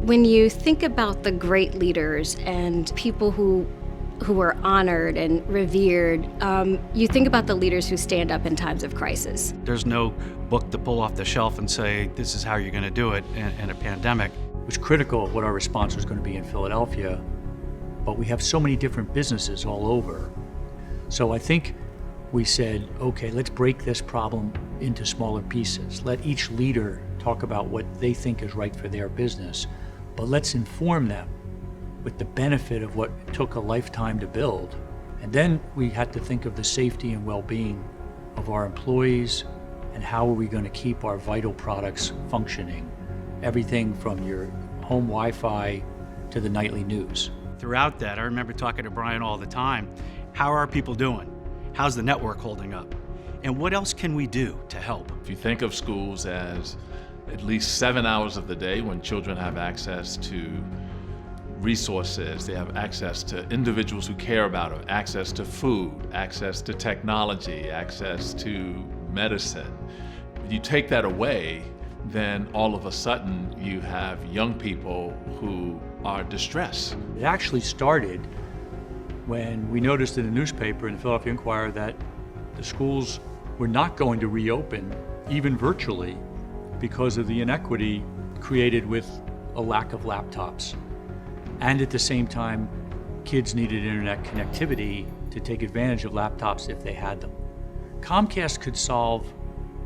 When you think about the great leaders and people who are honored and revered, you think about the leaders who stand up in times of crisis. There's no book to pull off the shelf and say, this is how you're going to do it in a pandemic. It was critical what our response was going to be in Philadelphia, but we have so many different businesses all over. So I think we said, okay, let's break this problem into smaller pieces. Let each leader talk about what they think is right for their business, but let's inform them with the benefit of what it took a lifetime to build. And then we had to think of the safety and well-being of our employees and how are we going to keep our vital products functioning. Everything from your home Wi-Fi to the nightly news. Throughout that, I remember talking to Brian all the time. How are our people doing? How's the network holding up? And what else can we do to help? If you think of schools as at least 7 hours of the day when children have access to resources, they have access to individuals who care about them, access to food, access to technology, access to medicine. If you take that away, then all of a sudden you have young people who are distressed. It actually started when we noticed in the newspaper, in the Philadelphia Inquirer, that the schools were not going to reopen, even virtually, because of the inequity created with a lack of laptops. And at the same time, kids needed internet connectivity to take advantage of laptops if they had them. Comcast could solve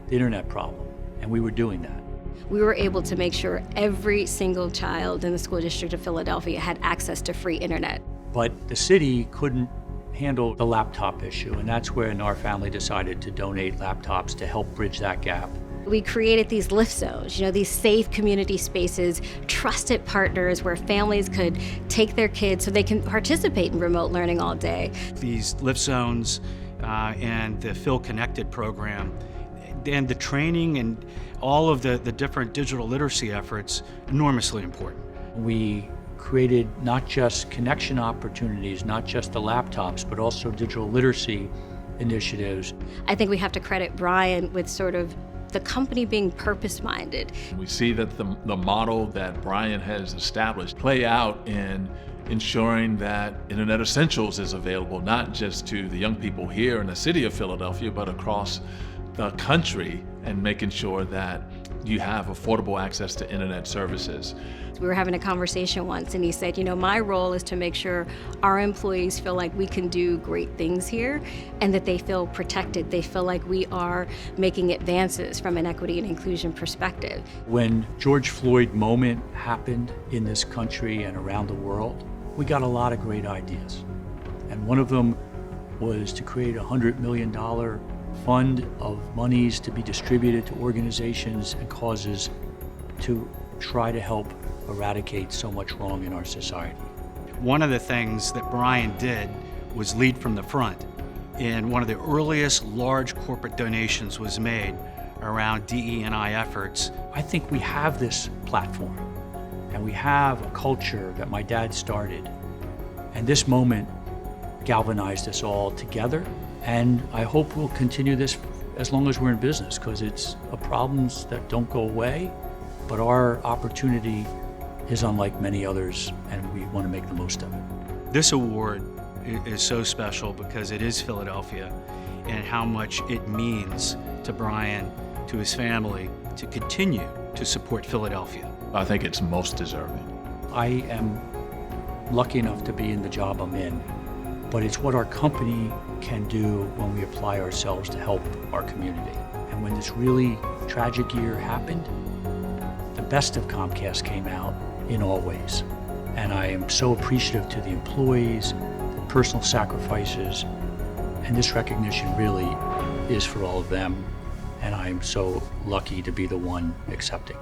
the internet problem, and we were doing that. We were able to make sure every single child in the school district of Philadelphia had access to free internet. But the city couldn't handle the laptop issue, and that's when our family decided to donate laptops to help bridge that gap. We created these lift zones, these safe community spaces, trusted partners where families could take their kids so they can participate in remote learning all day. These lift zones and the Phil Connected program and the training and all of the different digital literacy efforts, enormously important. We created not just connection opportunities, not just the laptops, but also digital literacy initiatives. I think we have to credit Brian with sort of the company being purpose-minded. We see that the model that Brian has established play out in ensuring that Internet Essentials is available not just to the young people here in the city of Philadelphia, but across the country, and making sure that you have affordable access to internet services. We were having a conversation once and he said, my role is to make sure our employees feel like we can do great things here and that they feel protected. They feel like we are making advances from an equity and inclusion perspective. When George Floyd moment happened in this country and around the world, we got a lot of great ideas. And one of them was to create a $100 million fund of monies to be distributed to organizations and causes to try to help eradicate so much wrong in our society. One of the things that Brian did was lead from the front. And one of the earliest large corporate donations was made around DE&I efforts. I think we have this platform and we have a culture that my dad started. And this moment galvanized us all together. And I hope we'll continue this as long as we're in business, because it's problems that don't go away, but our opportunity is unlike many others, and we want to make the most of it. This award is so special because it is Philadelphia and how much it means to Brian, to his family, to continue to support Philadelphia. I think it's most deserving. I am lucky enough to be in the job I'm in, but it's what our company can do when we apply ourselves to help our community. And when this really tragic year happened, the best of Comcast came out in all ways. And I am so appreciative to the employees, the personal sacrifices, and this recognition really is for all of them. And I'm so lucky to be the one accepting.